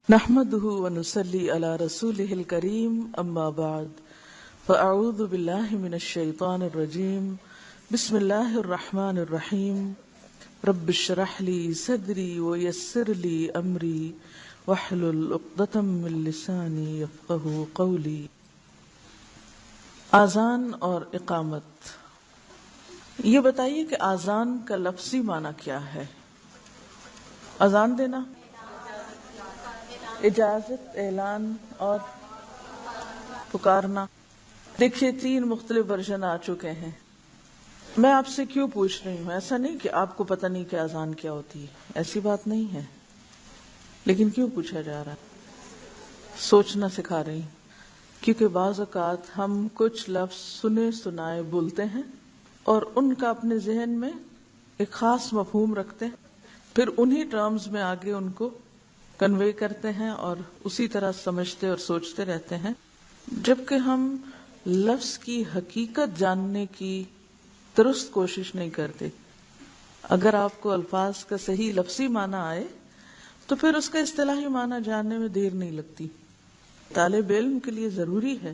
نحمده ونصلي على رسوله الكريم اما بعد فاعوذ بالله من الشيطان الرجيم بسم الله الرحمن الرحيم رب اشرح لي صدري ويسر لي امري واحلل عقدة من لساني يفقهوا قولي۔ اذان اور اقامت، یہ بتائیے کہ اذان کا لفظی معنی کیا ہے؟ اذان دینا، اجازت، اعلان اور پکارنا۔ دیکھیے 3 مختلف ورژن آ چکے ہیں۔ میں آپ سے کیوں پوچھ رہی ہوں؟ ایسا نہیں کہ آپ کو پتہ نہیں کہ اذان کیا ہوتی ہے، ایسی بات نہیں ہے، لیکن کیوں پوچھا جا رہا ہے؟ سوچنا سکھا رہی ہوں، کیونکہ بعض اوقات ہم کچھ لفظ سنے سنائے بولتے ہیں اور ان کا اپنے ذہن میں ایک خاص مفہوم رکھتے ہیں، پھر انہی ٹرمز میں آگے ان کو کنوے کرتے ہیں اور اسی طرح سمجھتے اور سوچتے رہتے ہیں، جبکہ ہم لفظ کی حقیقت جاننے کی درست کوشش نہیں کرتے۔ اگر آپ کو الفاظ کا صحیح لفظی معنی آئے تو پھر اس کا اصطلاحی معنی جاننے میں دیر نہیں لگتی۔ طالب علم کے لیے ضروری ہے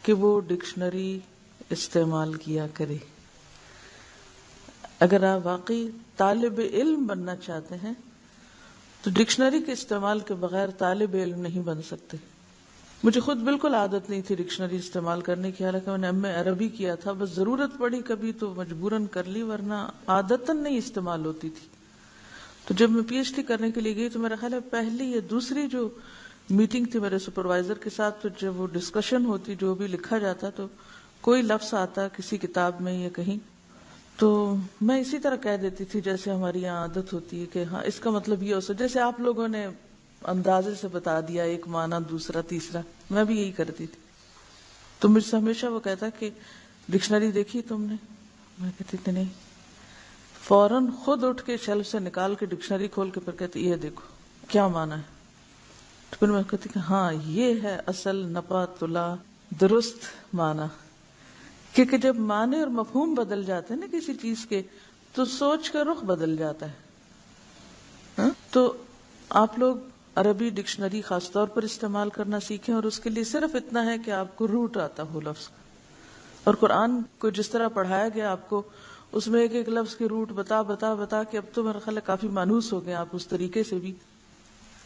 کہ وہ ڈکشنری استعمال کیا کرے۔ اگر آپ واقعی طالب علم بننا چاہتے ہیں تو ڈکشنری کے استعمال کے بغیر طالب علم نہیں بن سکتے۔ مجھے خود بالکل عادت نہیں تھی ڈکشنری استعمال کرنے کی، حالانکہ میں نے ایم اے عربی کیا تھا، بس ضرورت پڑی کبھی تو مجبوراً کر لی، ورنہ عادتاً نہیں استعمال ہوتی تھی۔ تو جب میں پی ایچ ڈی کرنے کے لیے گئی تو میرا خیال ہے پہلی یا دوسری جو میٹنگ تھی میرے سپروائزر کے ساتھ، تو جب وہ ڈسکشن ہوتی، جو بھی لکھا جاتا تو کوئی لفظ آتا کسی کتاب میں یا کہیں، تو میں اسی طرح کہہ دیتی تھی جیسے ہماری یہاں عادت ہوتی ہے کہ ہاں اس کا مطلب یہ ہو سکتا، جیسے آپ لوگوں نے اندازے سے بتا دیا ایک معنی دوسرا تیسرا، میں بھی یہی کرتی تھی۔ تو مجھ سے ہمیشہ وہ کہتا کہ ڈکشنری دیکھی تم نے؟ میں کہتی تھی نہیں۔ فوراً خود اٹھ کے شیلف سے نکال کے ڈکشنری کھول کے پھر کہتی یہ دیکھو کیا معنی ہے۔ تو پھر میں کہتی کہ ہاں یہ ہے اصل نپا تلا درست معنی، کیونکہ جب معنی اور مفہوم بدل جاتے ہیں نا کسی چیز کے تو سوچ کا رخ بدل جاتا ہے۔ تو آپ لوگ عربی ڈکشنری خاص طور پر استعمال کرنا سیکھیں، اور اس کے لیے صرف اتنا ہے کہ آپ کو روٹ آتا ہو لفظ، اور قرآن کو جس طرح پڑھایا گیا آپ کو اس میں ایک ایک لفظ کے روٹ بتا بتا بتا کے اب تو میرا خیال ہے کافی مانوس ہو گئے آپ اس طریقے سے بھی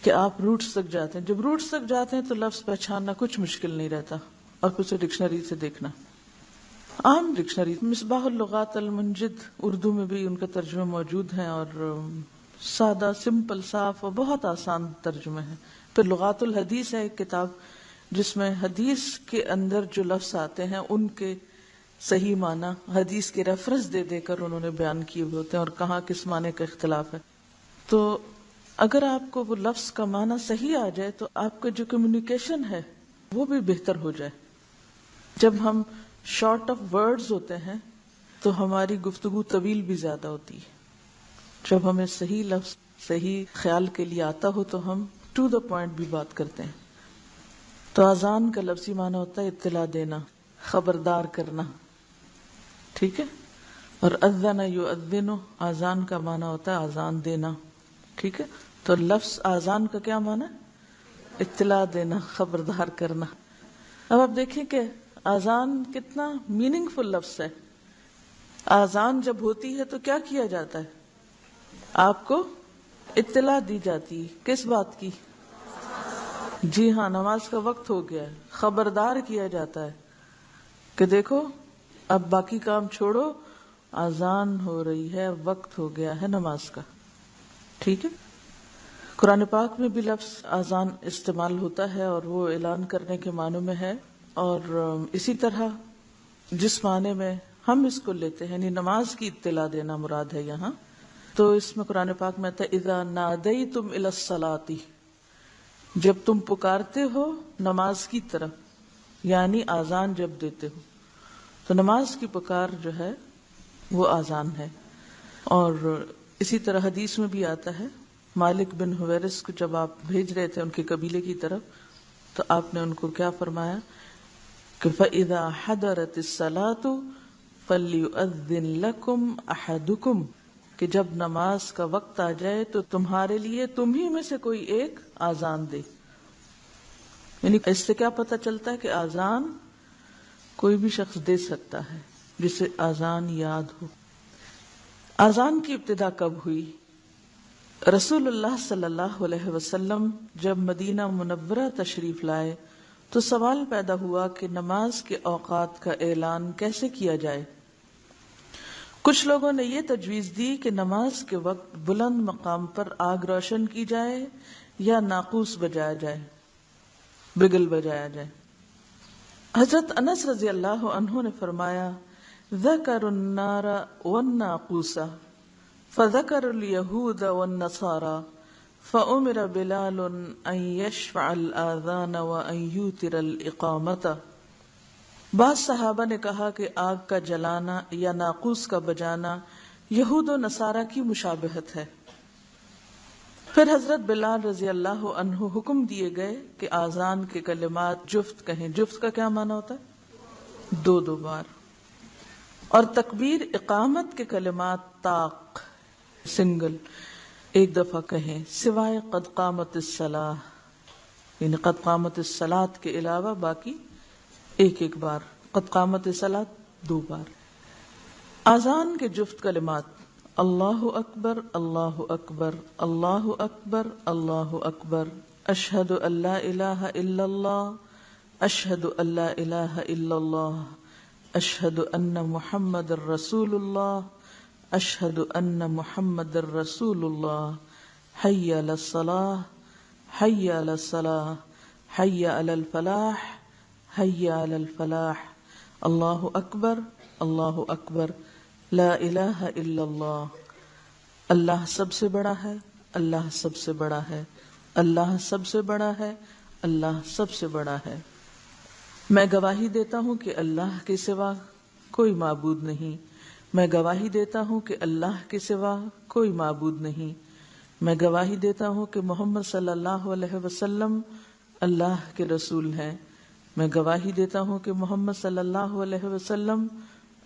کہ آپ روٹس تک جاتے ہیں۔ جب روٹس تک جاتے ہیں تو لفظ پہچاننا کچھ مشکل نہیں رہتا، اور پھر اسے ڈکشنری سے دیکھنا۔ عام ڈکشنری مصباح اللغات المنجد اردو میں بھی ان کا ترجمہ موجود ہے، اور سادہ سمپل صاف اور بہت آسان ترجمے ہیں۔ پھر لغات الحدیث ہے ایک کتاب جس میں حدیث کے اندر جو لفظ آتے ہیں ان کے صحیح معنی حدیث کے ریفرنس دے دے کر انہوں نے بیان کیے ہوئے ہوتے ہیں اور کہاں کس معنی کا اختلاف ہے۔ تو اگر آپ کو وہ لفظ کا معنی صحیح آ جائے تو آپ کا جو کمیونیکیشن ہے وہ بھی بہتر ہو جائے۔ جب ہم شارٹ آف ورڈز ہوتے ہیں تو ہماری گفتگو طویل بھی زیادہ ہوتی ہے۔ جب ہمیں صحیح لفظ صحیح خیال کے لیے آتا ہو تو ہم ٹو دا پوائنٹ بھی بات کرتے ہیں۔ تو اذان کا لفظی معنی ہوتا ہے اطلاع دینا، خبردار کرنا، ٹھیک ہے؟ اور اذن یؤذن، اذان کا معنی ہوتا ہے اذان دینا، ٹھیک ہے؟ تو لفظ اذان کا کیا معنی ہے؟ اطلاع دینا، خبردار کرنا۔ اب آپ دیکھیں کہ اذان کتنا میننگ فل لفظ ہے۔ اذان جب ہوتی ہے تو کیا کیا جاتا ہے؟ آپ کو اطلاع دی جاتی ہے، کس بات کی؟ جی ہاں، نماز کا وقت ہو گیا ہے۔ خبردار کیا جاتا ہے کہ دیکھو اب باقی کام چھوڑو، اذان ہو رہی ہے، وقت ہو گیا ہے نماز کا، ٹھیک ہے؟ قرآن پاک میں بھی لفظ اذان استعمال ہوتا ہے اور وہ اعلان کرنے کے معنوں میں ہے، اور اسی طرح جس معنی میں ہم اس کو لیتے ہیں یعنی نماز کی اطلاع دینا مراد ہے یہاں، تو اس میں قرآن پاک میں آتا ہے اذا نادیتم الی الصلاۃ، جب تم پکارتے ہو نماز کی طرف، یعنی اذان جب دیتے ہو، تو نماز کی پکار جو ہے وہ اذان ہے۔ اور اسی طرح حدیث میں بھی آتا ہے، مالک بن حویرث کو جب آپ بھیج رہے تھے ان کے قبیلے کی طرف تو آپ نے ان کو کیا فرمایا کہ فَإِذَا حَضَرَتِ الصَّلَاةُ فَلْيُؤَذِّن لَكُمْ أَحَدُكُمْ، کہ جب نماز کا وقت آ جائے تو تمہارے لیے تم ہی میں سے کوئی ایک آذان دے. یعنی اس سے کیا پتہ چلتا ہے کہ آذان کوئی بھی شخص دے سکتا ہے جسے آذان یاد ہو. آذان کی ابتدا کب ہوئی؟ رسول اللہ صلی اللہ علیہ وسلم جب مدینہ منورہ تشریف لائے تو سوال پیدا ہوا کہ نماز کے اوقات کا اعلان کیسے کیا جائے. کچھ لوگوں نے یہ تجویز دی کہ نماز کے وقت بلند مقام پر آگ روشن کی جائے یا ناقوس بجایا جائے، بگل بجایا جائے. حضرت انس رضی اللہ عنہ نے فرمایا ذکروا النار والناقوس فذکروا اليہود والنصارى فأمر بلال ان یشفع الآذان وان یوتر الإقامة. بعض صحابہ نے کہا کہ آگ کا جلانا یا ناقوس کا بجانا یہود و نصارہ کی مشابہت ہے. پھر حضرت بلال رضی اللہ عنہ حکم دیے گئے کہ آذان کے کلمات جفت کہیں. جفت کا کیا معنی ہوتا ہے؟ دو دو بار. اور تکبیر اقامت کے کلمات طاق سنگل ایک دفعہ کہیں، سوائے قد قامت الصلاۃ، یعنی قد قامت الصلاۃ کے علاوہ باقی ایک ایک بار. قد قامت الصلاۃ دو بار. آذان کے جفت کلمات اللہ اکبر اللہ اکبر اللہ اکبر اللہ اکبر، اشہد ان لا الہ الا اللہ اشہد ان لا الہ الا اللہ، اشہد ان محمد الرسول اللہ اشہد ان محمد الرسول اللہ، حی علی الصلاۃ حی علی الصلاۃ حی علی الفلاح حی علی الفلاح، اللہ اکبر اللہ اکبر، لا الہ الا اللہ. اللہ سب سے بڑا ہے، اللہ سب سے بڑا ہے، اللہ سب سے بڑا ہے، اللہ سب سے بڑا ہے. میں گواہی دیتا ہوں کہ اللہ کے سوا کوئی معبود نہیں، میں گواہی دیتا ہوں کہ اللہ کے سوا کوئی معبود نہیں، میں گواہی دیتا ہوں کہ محمد صلی اللہ علیہ وسلم اللہ کے رسول ہیں، میں گواہی دیتا ہوں کہ محمد صلی اللہ علیہ وسلم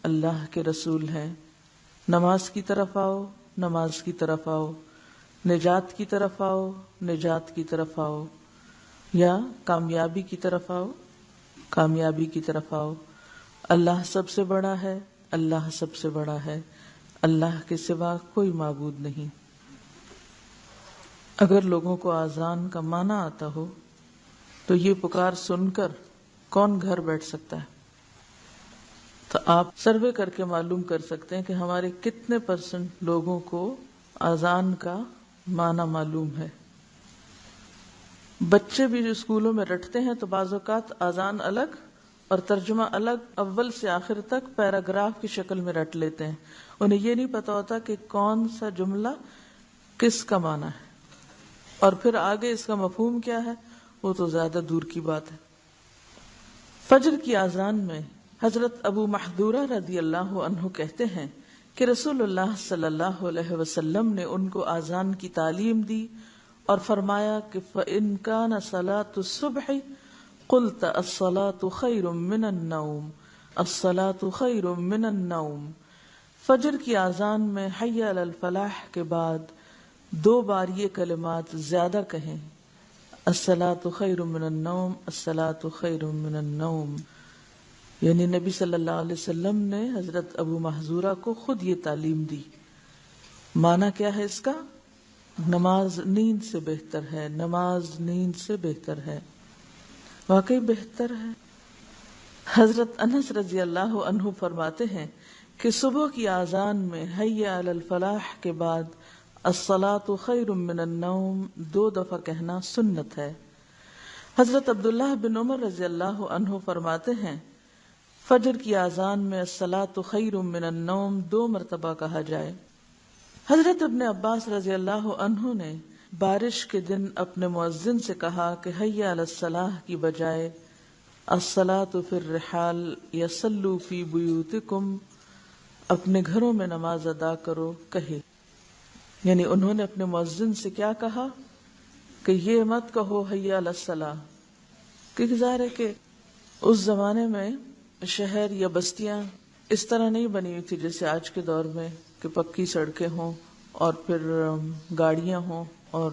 اللہ کے رسول ہیں. نماز کی طرف آؤ، نماز کی طرف آؤ، نجات کی طرف آؤ، نجات کی طرف آؤ، یا کامیابی کی طرف آؤ، کامیابی کی طرف آؤ. اللہ سب سے بڑا ہے، اللہ سب سے بڑا ہے، اللہ کے سوا کوئی معبود نہیں. اگر لوگوں کو آذان کا معنی آتا ہو تو یہ پکار سن کر کون گھر بیٹھ سکتا ہے؟ تو آپ سروے کر کے معلوم کر سکتے ہیں کہ ہمارے کتنے % لوگوں کو آذان کا معنی معلوم ہے. بچے بھی جو اسکولوں میں رٹتے ہیں تو بعض اوقات آذان الگ اور ترجمہ الگ، اول سے آخر تک پیراگراف کی شکل میں رٹ لیتے ہیں. انہیں یہ نہیں پتا ہوتا کہ کون سا جملہ کس کا معنی ہے اور پھر آگے اس کا مفہوم کیا ہے، وہ تو زیادہ دور کی بات ہے. فجر کی آذان میں حضرت ابو محذورہ رضی اللہ عنہ کہتے ہیں کہ رسول اللہ صلی اللہ علیہ وسلم نے ان کو آذان کی تعلیم دی اور فرمایا کہ فَإِن كَانَ صَلَاةُ الصُّبْحِ قُلْتَ الصَّلَاةُ خَيْرٌ مِّنَ النَّوْمِ الصَّلَاةُ خَيْرٌ مِّنَ النَّوْمِ. فجر کی آذان میں حی علی الفلاح کے بعد 2 بار یہ کلمات زیادہ کہیں، الصلاۃ خیر من النوم الصلاۃ خیر من النوم. یعنی نبی صلی اللہ علیہ وسلم نے حضرت ابو محذورہ کو خود یہ تعلیم دی. معنی کیا ہے اس کا؟ نماز نیند سے بہتر ہے، نماز نیند سے بہتر ہے. واقعی بہتر ہے. حضرت انس رضی اللہ عنہ فرماتے ہیں کہ صبح کی آذان میں حی علی الفلاح کے بعد الصلاۃ خیر من النوم 2 دفعہ کہنا سنت ہے. حضرت عبداللہ بن عمر رضی اللہ عنہ فرماتے ہیں فجر کی آذان میں الصلاۃ خیر من النوم 2 مرتبہ کہا جائے. حضرت ابن عباس رضی اللہ عنہ نے بارش کے دن اپنے مؤذن سے کہا کہ حی علی الصلاح کی بجائے الصلاۃ فی الرحال یصلوا فی بیوتکم، اپنے گھروں میں نماز ادا کرو کہے. یعنی انہوں نے اپنے مؤذن سے کیا کہا کہ یہ مت کہو حی علی الصلاح، کیونکہ ظاہر ہے کہ اس زمانے میں شہر یا بستیاں اس طرح نہیں بنی ہوئی تھی جیسے آج کے دور میں کہ پکی سڑکیں ہوں اور پھر گاڑیاں ہوں اور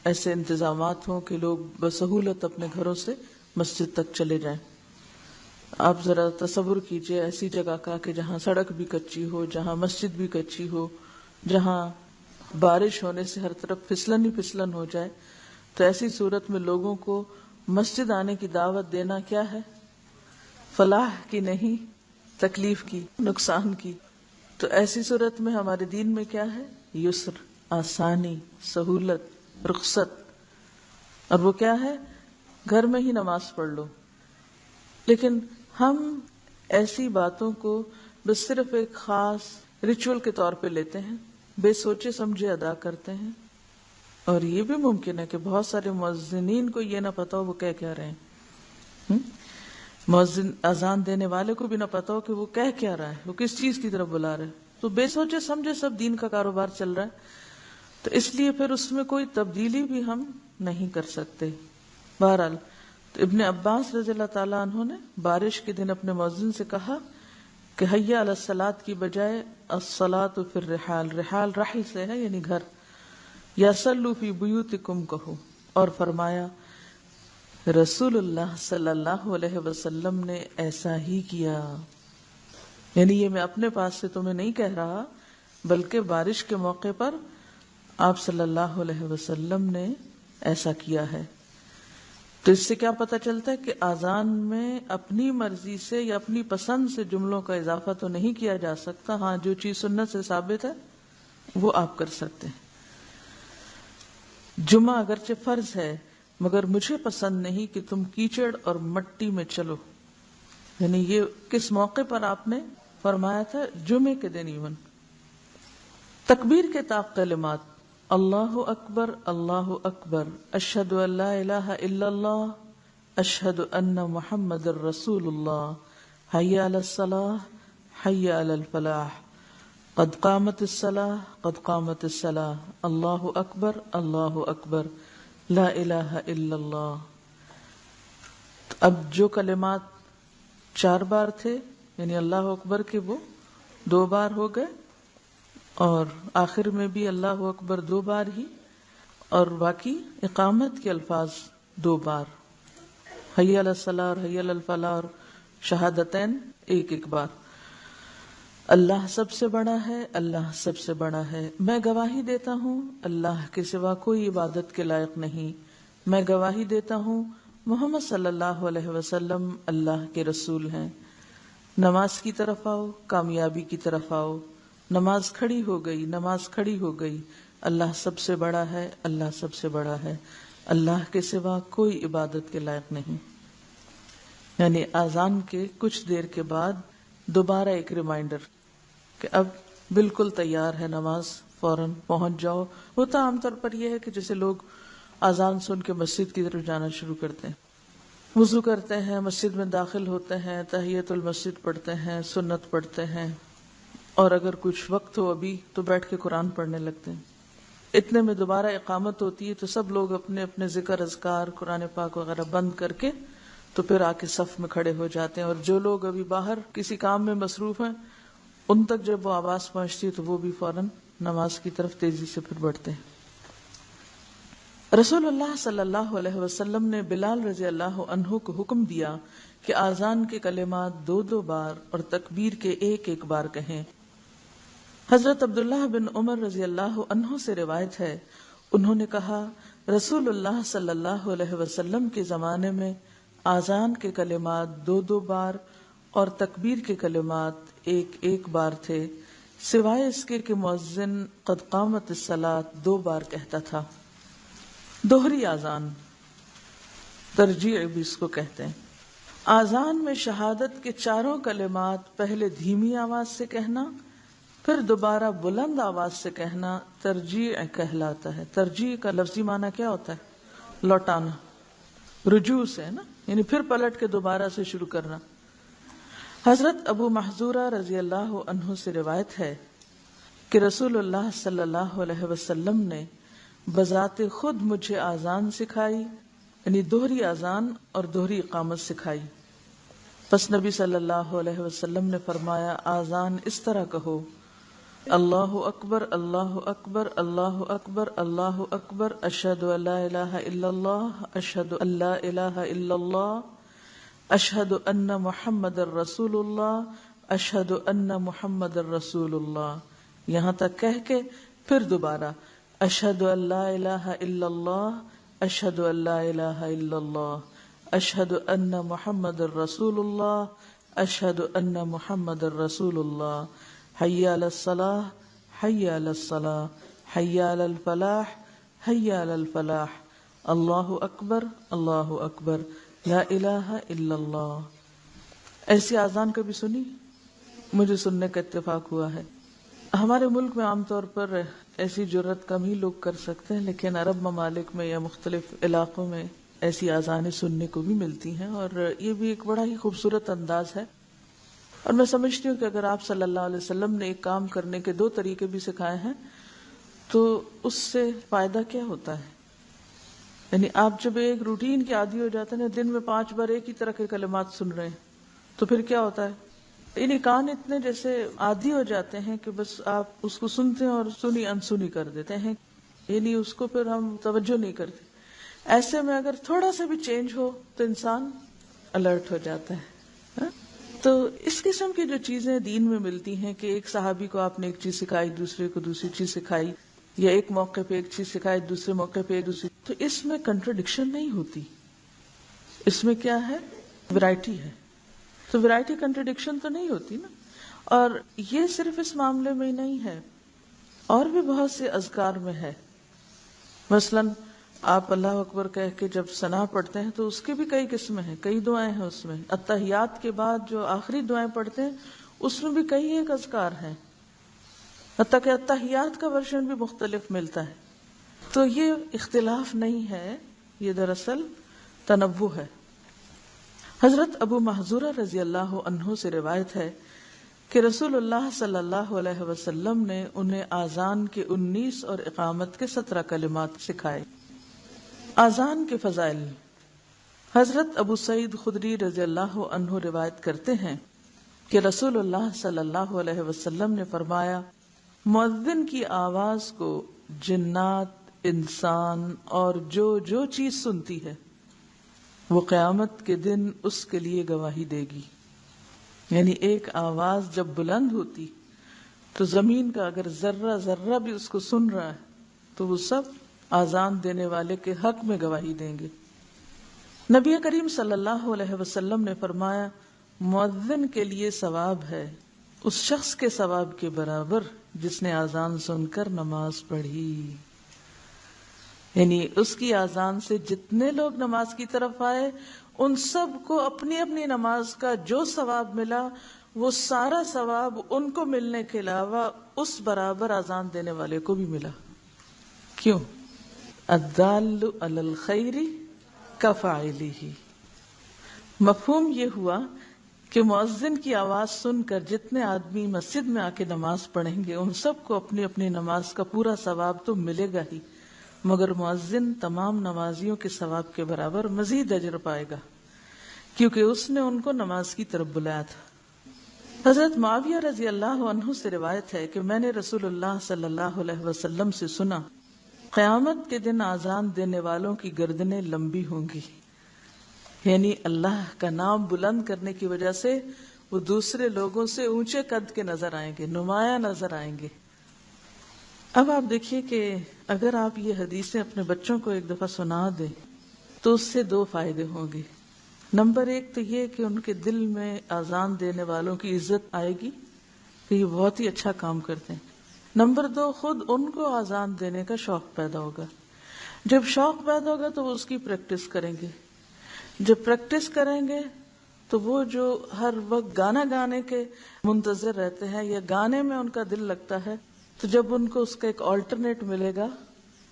ایسے انتظامات ہوں کہ لوگ بسہولت اپنے گھروں سے مسجد تک چلے جائیں. آپ ذرا تصور کیجئے ایسی جگہ کا کہ جہاں سڑک بھی کچی ہو، جہاں مسجد بھی کچی ہو، جہاں بارش ہونے سے ہر طرف پھسلن ہی پھسلن ہو جائے. تو ایسی صورت میں لوگوں کو مسجد آنے کی دعوت دینا کیا ہے؟ فلاح کی نہیں، تکلیف کی، نقصان کی. تو ایسی صورت میں ہمارے دین میں کیا ہے؟ یسر، آسانی، سہولت، رخصت. اور وہ کیا ہے؟ گھر میں ہی نماز پڑھ لو. لیکن ہم ایسی باتوں کو بس صرف ایک خاص ریچول کے طور پہ لیتے ہیں، بے سوچے سمجھے ادا کرتے ہیں. اور یہ بھی ممکن ہے کہ بہت سارے مؤذنین کو یہ نہ پتا ہو وہ کیا رہے ہیں. مؤذن اذان دینے والے کو بھی نہ پتا ہو کہ وہ کیا رہا ہے، وہ کس چیز کی طرف بلا رہا ہے. تو بے سوچے سمجھے سب دین کا کاروبار چل رہا ہے. تو اس لیے پھر اس میں کوئی تبدیلی بھی ہم نہیں کر سکتے. بہرحال تو ابن عباس رضی اللہ تعالیٰ عنہ نے بارش کے دن اپنے مؤذن سے کہا کہ حی علی الصلاۃ کی بجائے الصلاۃ فی الرحال، رحال رحل سے ہے یعنی گھر، یا صلوا فی بیوتکم کہو. اور فرمایا رسول اللہ صلی اللہ علیہ وسلم نے ایسا ہی کیا. یعنی یہ میں اپنے پاس سے تمہیں نہیں کہہ رہا، بلکہ بارش کے موقع پر آپ صلی اللہ علیہ وسلم نے ایسا کیا ہے. تو اس سے کیا پتہ چلتا ہے کہ اذان میں اپنی مرضی سے یا اپنی پسند سے جملوں کا اضافہ تو نہیں کیا جا سکتا. ہاں جو چیز سنت سے ثابت ہے وہ آپ کر سکتے ہیں. جمعہ اگرچہ فرض ہے مگر مجھے پسند نہیں کہ تم کیچڑ اور مٹی میں چلو. یعنی یہ کس موقع پر آپ نے فرمایا تھا؟ جمعے کے دن. ایون تکبیر کے طاق کلمات اللہ اکبر، اللہ اکبر، اشہد ان لا الہ الا اللہ، اشہد ان محمد الرسول اللہ، حی علی الصلاۃ، حی علی الفلاح، قد قامت الصلاۃ، قد قامت الصلاۃ، اللہ اکبر، اللہ اکبر، لا الہ الا اللہ. اب جو کلمات 4 بار تھے یعنی اللہ اکبر کے وہ 2 بار ہو گئے، اور آخر میں بھی اللہ اکبر 2 بار ہی، اور باقی اقامت کے الفاظ 2 بار، حی علی الصلاۃ اور حی علی الفلاح اور شہادتین 1 بار. اللہ سب سے بڑا ہے، اللہ سب سے بڑا ہے. میں گواہی دیتا ہوں اللہ کے سوا کوئی عبادت کے لائق نہیں. میں گواہی دیتا ہوں محمد صلی اللہ علیہ وسلم اللہ کے رسول ہیں. نماز کی طرف آؤ، کامیابی کی طرف آؤ. نماز کھڑی ہو گئی، نماز کھڑی ہو گئی. اللہ سب سے بڑا ہے، اللہ سب سے بڑا ہے. اللہ کے سوا کوئی عبادت کے لائق نہیں. یعنی اذان کے کچھ دیر کے بعد دوبارہ ایک ریمائنڈر کہ اب بالکل تیار ہے نماز، فوراً پہنچ جاؤ. ہوتا عام طور پر یہ ہے کہ جیسے لوگ اذان سن کے مسجد کی طرف جانا شروع کرتے ہیں، وضو کرتے ہیں، مسجد میں داخل ہوتے ہیں، تحیۃ المسجد پڑھتے ہیں، سنت پڑھتے ہیں، اور اگر کچھ وقت ہو ابھی تو بیٹھ کے قرآن پڑھنے لگتے ہیں. اتنے میں دوبارہ اقامت ہوتی ہے تو سب لوگ اپنے اپنے ذکر اذکار قرآن پاک وغیرہ بند کر کے تو پھر آ کے صف میں کھڑے ہو جاتے ہیں. اور جو لوگ ابھی باہر کسی کام میں مصروف ہیں ان تک جب وہ آواز پہنچتی ہے تو وہ بھی فوراً نماز کی طرف تیزی سے پھر بڑھتے ہیں. رسول اللہ صلی اللہ علیہ وسلم نے بلال رضی اللہ عنہ کو حکم دیا کہ آذان کے کلمات 2 بار اور تکبیر کے 1 بار کہیں. حضرت عبداللہ بن عمر رضی اللہ عنہ سے روایت ہے، انہوں نے کہا رسول اللہ صلی اللہ علیہ وسلم کے زمانے میں آذان کے کلمات 2 بار اور تکبیر کے کلمات 1 بار تھے، سوائے اس کے کہ مؤذن قد قامت الصلاۃ 2 بار کہتا تھا. دوہری آذان، ترجیع بھی اس کو کہتے ہیں. آذان میں شہادت کے 4 کلمات پہلے دھیمی آواز سے کہنا، پھر دوبارہ بلند آواز سے کہنا ترجیع کہلاتا ہے. ترجیع کا لفظی معنی کیا ہوتا ہے؟ لوٹانا، رجوع سے ہے نا، یعنی پھر پلٹ کے دوبارہ سے شروع کرنا. حضرت ابو محذورہ رضی اللہ عنہ سے روایت ہے کہ رسول اللہ صلی اللہ علیہ وسلم نے بذات خود مجھے آذان سکھائی، یعنی دوہری آذان اور دوہری اقامت سکھائی. پس نبی صلی اللہ علیہ وسلم نے فرمایا آذان اس طرح کہو اللہ اکبر اللہ اکبر اللہ اکبر اللہ اکبر، اشہد ان لا الہ الا اللہ، اشہد ان لا الہ الا اللہ، اشہد ان محمد الرسول اللہ، اشہد ان محمد الرسول اللہ، یہاں تک کہہ کے پھر دوبارہ اشہد ان لا الہ الا اللہ، اشہد ان لا الہ الا اللہ، اشہد ان محمد الرسول اللہ، اشہد ان محمد الرسول اللہ، حی علی الصلاح حی علی الصلاح حی علی الفلاح حی علی الفلاح، اللہ اکبر اللہ اکبر، لا الہ الا اللہ۔ ایسی اذان کبھی سنی؟ مجھے سننے کا اتفاق ہوا ہے۔ ہمارے ملک میں عام طور پر ایسی جرت کم ہی لوگ کر سکتے ہیں، لیکن عرب ممالک میں یا مختلف علاقوں میں ایسی اذانیں سننے کو بھی ملتی ہیں، اور یہ بھی ایک بڑا ہی خوبصورت انداز ہے۔ اور میں سمجھتی ہوں کہ اگر آپ صلی اللہ علیہ وسلم نے ایک کام کرنے کے 2 طریقے بھی سکھائے ہیں تو اس سے فائدہ کیا ہوتا ہے؟ یعنی آپ جب ایک روٹین کے عادی ہو جاتے ہیں، دن میں 5 بار ایک ہی طرح کے کلمات سن رہے ہیں، تو پھر کیا ہوتا ہے؟ یعنی کان اتنے جیسے عادی ہو جاتے ہیں کہ بس آپ اس کو سنتے ہیں اور سنی انسنی کر دیتے ہیں، یعنی اس کو پھر ہم توجہ نہیں کرتے۔ ایسے میں اگر تھوڑا سا بھی چینج ہو تو انسان الرٹ ہو جاتا ہے۔ تو اس قسم کی جو چیزیں دین میں ملتی ہیں کہ ایک صحابی کو آپ نے ایک چیز سکھائی، دوسرے کو دوسری چیز سکھائی، یا ایک موقع پہ ایک چیز سکھائی، دوسرے موقع پہ ایک دوسری، تو اس میں کنٹرڈکشن نہیں ہوتی، اس میں کیا ہے؟ ویرائٹی ہے۔ تو ویرائٹی کنٹرڈکشن تو نہیں ہوتی نا۔ اور یہ صرف اس معاملے میں ہی نہیں ہے، اور بھی بہت سے اذکار میں ہے۔ مثلاً آپ اللہ اکبر کہہ کے جب ثنا پڑھتے ہیں تو اس کی بھی کئی قسمیں ہیں، کئی دعائیں ہیں اس میں۔ التحیات کے بعد جو آخری دعائیں پڑھتے ہیں اس میں بھی کئی ایک اذکار ہیں، حتیٰ کہ التحیات کا ورژن بھی مختلف ملتا ہے۔ تو یہ اختلاف نہیں ہے، یہ دراصل تنوع ہے۔ حضرت ابو محذورہ رضی اللہ عنہ سے روایت ہے کہ رسول اللہ صلی اللہ علیہ وسلم نے انہیں آذان کے 19 اور اقامت کے 17 کلمات سکھائے۔ آذان کے فضائل۔ حضرت ابو سعید خدری رضی اللہ عنہ روایت کرتے ہیں کہ رسول اللہ صلی اللہ علیہ وسلم نے فرمایا، مؤذن کی آواز کو جنات، انسان اور جو چیز سنتی ہے وہ قیامت کے دن اس کے لیے گواہی دے گی۔ یعنی ایک آواز جب بلند ہوتی تو زمین کا اگر ذرہ ذرہ بھی اس کو سن رہا ہے تو وہ سب آذان دینے والے کے حق میں گواہی دیں گے۔ نبی کریم صلی اللہ علیہ وسلم نے فرمایا، مؤذن کے لیے ثواب ہے اس شخص کے ثواب کے برابر جس نے آذان سن کر نماز پڑھی۔ یعنی اس کی آذان سے جتنے لوگ نماز کی طرف آئے ان سب کو اپنی اپنی نماز کا جو ثواب ملا وہ سارا ثواب ان کو ملنے کے علاوہ اس برابر آذان دینے والے کو بھی ملا۔ کیوں؟ الدال علی الخیر کفاعلہ۔ مفہوم یہ ہوا کہ مؤذن کی آواز سن کر جتنے آدمی مسجد میں آ کے نماز پڑھیں گے ان سب کو اپنی اپنی نماز کا پورا ثواب تو ملے گا ہی، مگر مؤذن تمام نمازیوں کے ثواب کے برابر مزید اجر پائے گا، کیونکہ اس نے ان کو نماز کی طرف بلایا تھا۔ حضرت معاویہ رضی اللہ عنہ سے روایت ہے کہ میں نے رسول اللہ صلی اللہ علیہ وسلم سے سنا، قیامت کے دن آذان دینے والوں کی گردنیں لمبی ہوں گی، یعنی اللہ کا نام بلند کرنے کی وجہ سے وہ دوسرے لوگوں سے اونچے قد کے نظر آئیں گے، نمایاں نظر آئیں گے۔ اب آپ دیکھیے کہ اگر آپ یہ حدیثیں اپنے بچوں کو ایک دفعہ سنا دیں تو اس سے 2 فائدے ہوں گے۔ نمبر 1 تو یہ کہ ان کے دل میں آذان دینے والوں کی عزت آئے گی کہ یہ بہت ہی اچھا کام کرتے ہیں۔ نمبر 2 خود ان کو آذان دینے کا شوق پیدا ہوگا۔ جب شوق پیدا ہوگا تو وہ اس کی پریکٹس کریں گے، جب پریکٹس کریں گے تو وہ جو ہر وقت گانا گانے کے منتظر رہتے ہیں یا گانے میں ان کا دل لگتا ہے، تو جب ان کو اس کا ایک آلٹرنیٹ ملے گا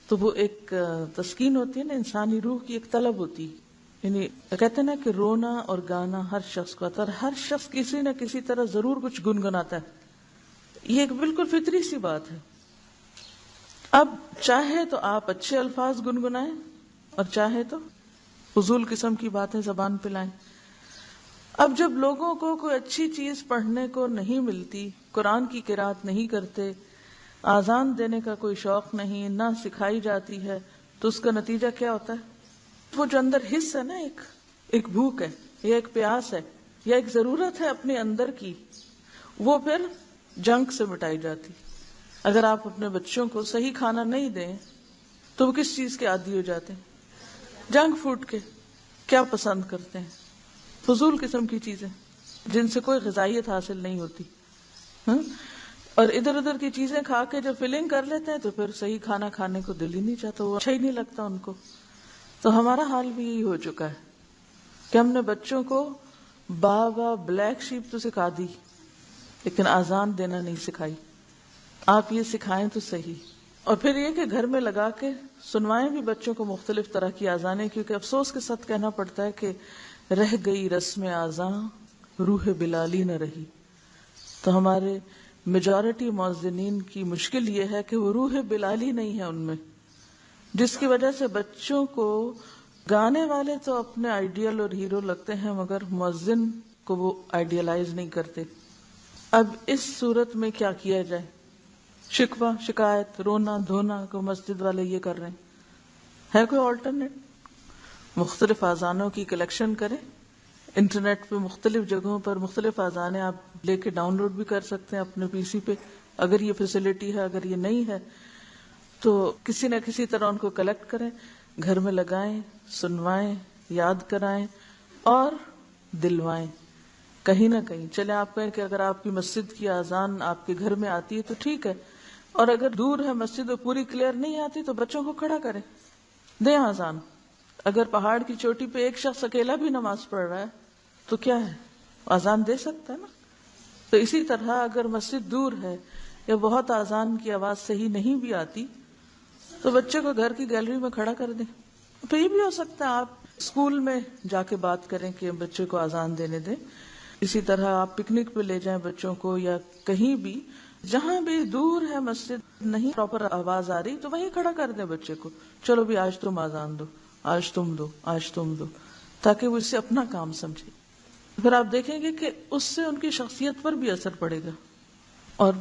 تو وہ ایک تسکین ہوتی ہے نا، انسانی روح کی ایک طلب ہوتی ہے۔ یعنی کہتے ہیں نا کہ رونا اور گانا ہر شخص کو آتا ہے، ہر شخص کسی نہ کسی طرح ضرور کچھ گنگناتا ہے، یہ ایک بالکل فطری سی بات ہے۔ اب چاہے تو آپ اچھے الفاظ گنگنائیں اور چاہے تو فضول قسم کی باتیں زبان پہ لائیں۔ اب جب لوگوں کو کوئی اچھی چیز پڑھنے کو نہیں ملتی، قرآن کی قرات نہیں کرتے، آزان دینے کا کوئی شوق نہیں، نہ سکھائی جاتی ہے، تو اس کا نتیجہ کیا ہوتا ہے؟ وہ جو اندر حس ہے نا، ایک بھوک ہے یا ایک پیاس ہے یا ایک ضرورت ہے اپنے اندر کی، وہ پھر جنک سے مٹائی جاتی۔ اگر آپ اپنے بچوں کو صحیح کھانا نہیں دیں تو وہ کس چیز کے عادی ہو جاتے ہیں؟ جنک فوڈ کے۔ کیا پسند کرتے ہیں؟ فضول قسم کی چیزیں جن سے کوئی غذائیت حاصل نہیں ہوتی، ہاں؟ اور ادھر ادھر کی چیزیں کھا کے جب فیلنگ کر لیتے ہیں تو پھر صحیح کھانا کھانے کو دل ہی نہیں چاہتا، وہ اچھا ہی نہیں لگتا ان کو۔ تو ہمارا حال بھی یہی ہو چکا ہے کہ ہم نے بچوں کو بابا بلیک شیپ تو سکھا دی لیکن آزان دینا نہیں سکھائی۔ آپ یہ سکھائیں تو صحیح، اور پھر یہ کہ گھر میں لگا کے سنوائیں بھی بچوں کو مختلف طرح کی آزانیں، کیونکہ افسوس کے ساتھ کہنا پڑتا ہے کہ رہ گئی رسم آزاں روح بلالی نہ رہی۔ تو ہمارے میجورٹی مؤذنین کی مشکل یہ ہے کہ وہ روح بلالی نہیں ہے ان میں، جس کی وجہ سے بچوں کو گانے والے تو اپنے آئیڈیل اور ہیرو لگتے ہیں مگر مؤذن کو وہ آئیڈیلائز نہیں کرتے۔ اب اس صورت میں کیا کیا جائے؟ شکوہ، شکایت، رونا دھونا کو مسجد والے یہ کر رہے ہیں، ہے کوئی آلٹرنیٹ؟ مختلف آذانوں کی کلیکشن کریں، انٹرنیٹ پہ مختلف جگہوں پر مختلف آذانیں آپ لے کے ڈاؤن لوڈ بھی کر سکتے ہیں اپنے پی سی پہ، اگر یہ فیسلٹی ہے۔ اگر یہ نہیں ہے تو کسی نہ کسی طرح ان کو کلیکٹ کریں، گھر میں لگائیں، سنوائیں، یاد کرائیں اور دلوائیں۔ کہیں نہ کہیں چلے آپ کہیں کہ اگر آپ کی مسجد کی آذان آپ کے گھر میں آتی ہے تو ٹھیک ہے، اور اگر دور ہے مسجد اور پوری کلیئر نہیں آتی تو بچوں کو کھڑا کریں، دیں آذان۔ اگر پہاڑ کی چوٹی پہ ایک شخص اکیلا بھی نماز پڑھ رہا ہے تو کیا ہے، آذان دے سکتا ہے نا۔ تو اسی طرح اگر مسجد دور ہے یا بہت آذان کی آواز صحیح نہیں بھی آتی تو بچے کو گھر کی گیلری میں کھڑا کر دیں۔ تو یہ بھی ہو سکتا ہے آپ اسکول میں جا کے بات کریں کہ بچے کو آذان دینے دیں۔ اسی طرح آپ پکنک پہ لے جائیں بچوں کو، یا کہیں بھی جہاں بھی دور ہے مسجد، نہیں پراپر آواز آ رہی تو وہیں کھڑا کر دیں بچے کو، چلو بھی آج تم آذان دو، آج تم دو، آج تم دو، تاکہ وہ اس سے اپنا کام سمجھے۔ پھر آپ دیکھیں گے کہ اس سے ان کی شخصیت پر بھی اثر پڑے گا، اور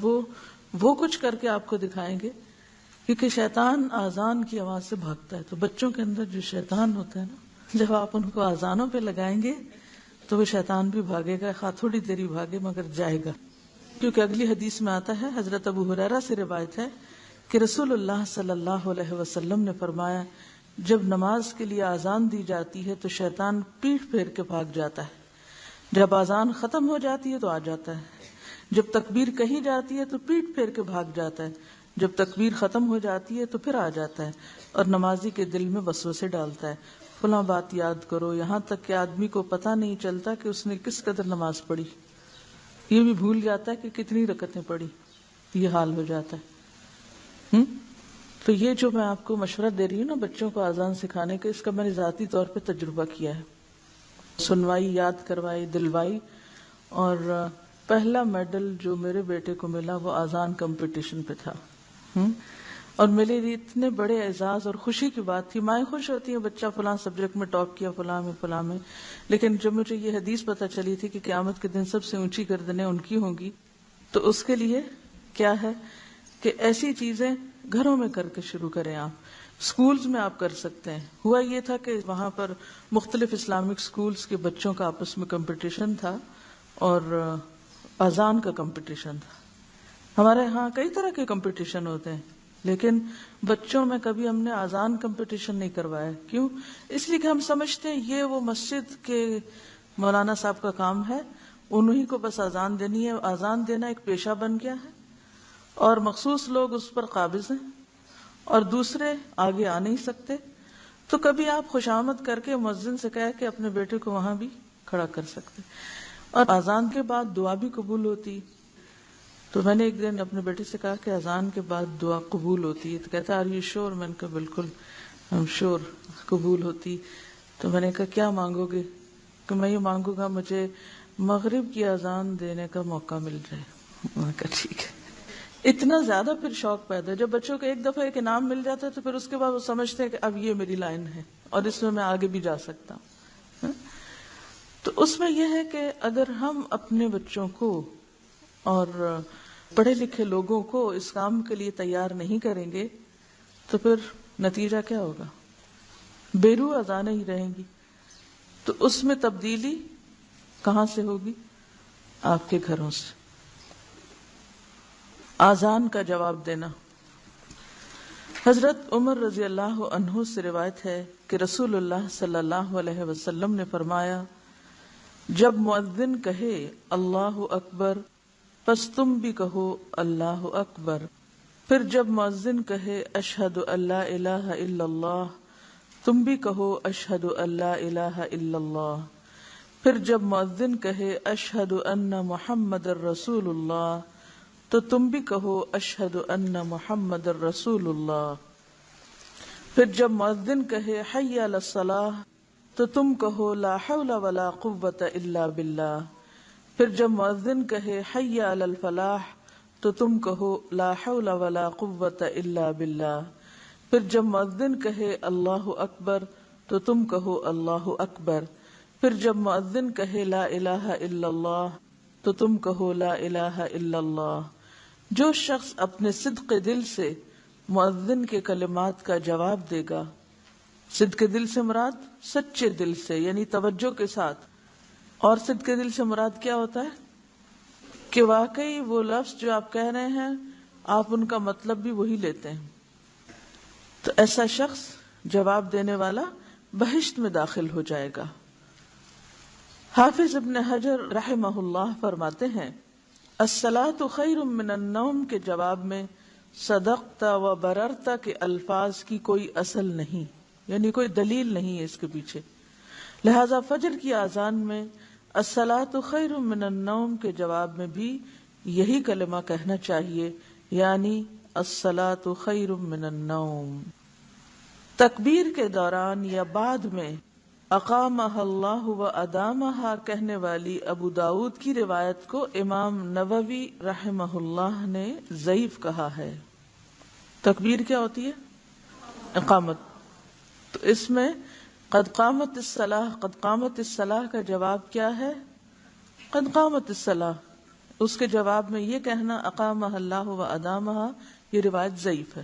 وہ کچھ کر کے آپ کو دکھائیں گے، کیونکہ شیطان آذان کی آواز سے بھاگتا ہے۔ تو بچوں کے اندر جو شیطان ہوتا ہے نا، جب آپ ان کو آذانوں پہ لگائیں گے تو وہ شیطان بھی بھاگے گا، خواہ تھوڑی دیر ہی بھاگے مگر جائے گا۔ کیونکہ اگلی حدیث میں آتا ہے، حضرت ابو ہریرہ سے روایت ہے کہ رسول اللہ صلی اللہ علیہ وسلم نے فرمایا، جب نماز کے لیے آذان دی جاتی ہے تو شیطان پیٹھ پھیر کے بھاگ جاتا ہے، جب آذان ختم ہو جاتی ہے تو آ جاتا ہے، جب تکبیر کہی جاتی ہے تو پیٹھ پھیر کے بھاگ جاتا ہے، جب تکبیر ختم ہو جاتی ہے تو پھر آ جاتا ہے، اور نمازی کے دل میں وسوسے ڈالتا ہے، فلاں بات یاد کرو، یہاں تک کہ آدمی کو پتہ نہیں چلتا کہ اس نے کس قدر نماز پڑھی، یہ بھی بھول جاتا ہے کہ کتنی رکعتیں پڑھی، یہ حال ہو جاتا ہے۔ تو یہ جو میں آپ کو مشورہ دے رہی ہوں نا بچوں کو آذان سکھانے کا، اس کا میں نے ذاتی طور پہ تجربہ کیا ہے، سنوائی، یاد کروائی، دلوائی، اور پہلا میڈل جو میرے بیٹے کو ملا وہ آذان کمپٹیشن پہ تھا، اور میرے لیے اتنے بڑے اعزاز اور خوشی کی بات تھی۔ مائیں خوش ہوتی ہیں بچہ فلاں سبجیکٹ میں ٹاپ کیا، فلاں میں، لیکن جب مجھے یہ حدیث پتہ چلی تھی کہ قیامت کے دن سب سے اونچی گردنیں ان کی ہوں گی، تو اس کے لیے کیا ہے کہ ایسی چیزیں گھروں میں کر کے شروع کریں۔ آپ سکولز میں آپ کر سکتے ہیں۔ ہوا یہ تھا کہ وہاں پر مختلف اسلامک سکولز کے بچوں کا آپس میں کمپٹیشن تھا اور اذان کا کمپٹیشن تھا۔ ہمارے ہاں کئی طرح کے کمپٹیشن ہوتے ہیں، لیکن بچوں میں کبھی ہم نے اذان کمپٹیشن نہیں کروایا۔ کیوں؟ اس لیے کہ ہم سمجھتے ہیں یہ وہ مسجد کے مولانا صاحب کا کام ہے، انہی کو بس اذان دینی ہے، اذان دینا ایک پیشہ بن گیا ہے اور مخصوص لوگ اس پر قابض ہیں اور دوسرے آگے آ نہیں سکتے۔ تو کبھی آپ خوشامد کر کے مؤذن سے کہہ کے اپنے بیٹے کو وہاں بھی کھڑا کر سکتے، اور اذان کے بعد دعا بھی قبول ہوتی۔ تو میں نے ایک دن اپنے بیٹے سے کہا کہ اذان کے بعد دعا قبول ہوتی ہے، تو کہتا آر یو شور؟ میں نے کہا بالکل شور قبول ہوتی۔ تو میں نے کہا کیا مانگو گے؟ کہ میں یہ مانگوں گا مجھے مغرب کی اذان دینے کا موقع مل جائے۔ میں نے کہا ٹھیک ہے۔ اتنا زیادہ پھر شوق پیدا ہے جب بچوں کو ایک دفعہ ایک انعام مل جاتا ہے تو پھر اس کے بعد وہ سمجھتے ہیں کہ اب یہ میری لائن ہے اور اس میں آگے بھی جا سکتا ہوں۔ تو اس میں یہ ہے کہ اگر ہم اپنے بچوں کو اور پڑھے لکھے لوگوں کو اس کام کے لیے تیار نہیں کریں گے تو پھر نتیجہ کیا ہوگا؟ بے روح اذانیں ہی رہیں گی. تو اس میں تبدیلی کہاں سے ہوگی؟ آپ کے گھروں سے. آذان کا جواب دینا. حضرت عمر رضی اللہ عنہ سے روایت ہے کہ رسول اللہ صلی اللہ علیہ وسلم نے فرمایا، جب مؤذن کہے اللہ اکبر پس تم بھی کہو اللہ اکبر. پھر جب مؤذن کہے اشہد ان لا الہ الا اللہ تم بھی کہو اشہد ان لا الہ الا اللہ. پھر جب مؤذن کہے اشہد ان محمد الرسول اللہ تو تم بھی کہو اشہد ان محمد الرسول اللہ. پھر جب مؤذن کہے حی علی الصلاۃ تو تم کہو لا حول ولا قوۃ الا باللہ. پھر جب مؤذن کہے حی علی الفلاح تو تم کہو لا حول ولا قوۃ الا باللہ. پھر جب مؤذن کہے اللہ اکبر تو تم کہو اللہ اکبر. پھر جب مؤذن کہے لا الہ الا اللہ تو تم کہو لا الہ الا اللہ. جو شخص اپنے صدق دل سے مؤذن کے کلمات کا جواب دے گا، صدق دل سے مراد سچے دل سے یعنی توجہ کے ساتھ، اور صدق دل سے مراد کیا ہوتا ہے کہ واقعی وہ لفظ جو آپ کہہ رہے ہیں آپ ان کا مطلب بھی وہی لیتے ہیں، تو ایسا شخص جواب دینے والا بہشت میں داخل ہو جائے گا. حافظ ابن حجر رحمہ اللہ فرماتے ہیں الصلاۃ خیر من النوم کے جواب میں صدقت و بررت کے الفاظ کی کوئی اصل نہیں، یعنی کوئی دلیل نہیں ہے اس کے پیچھے. لہذا فجر کی اذان میں الصلاۃ خیر من النوم کے جواب میں بھی یہی کلمہ کہنا چاہیے، یعنی الصلاۃ خیر من النوم. تکبیر کے دوران یا بعد میں اقامہ اللہ و ادامہ کہنے والی ابو داؤد کی روایت کو امام نووی رحمہ اللہ نے ضعیف کہا ہے. تکبیر کیا ہوتی ہے؟ اقامت. تو اس میں قد قامت الصلاۃ، قد قامت الصلاۃ کا جواب کیا ہے؟ قد قامت الصلاۃ. اس کے جواب میں یہ کہنا اقامہ اللہ و ادامہ، یہ روایت ضعیف ہے.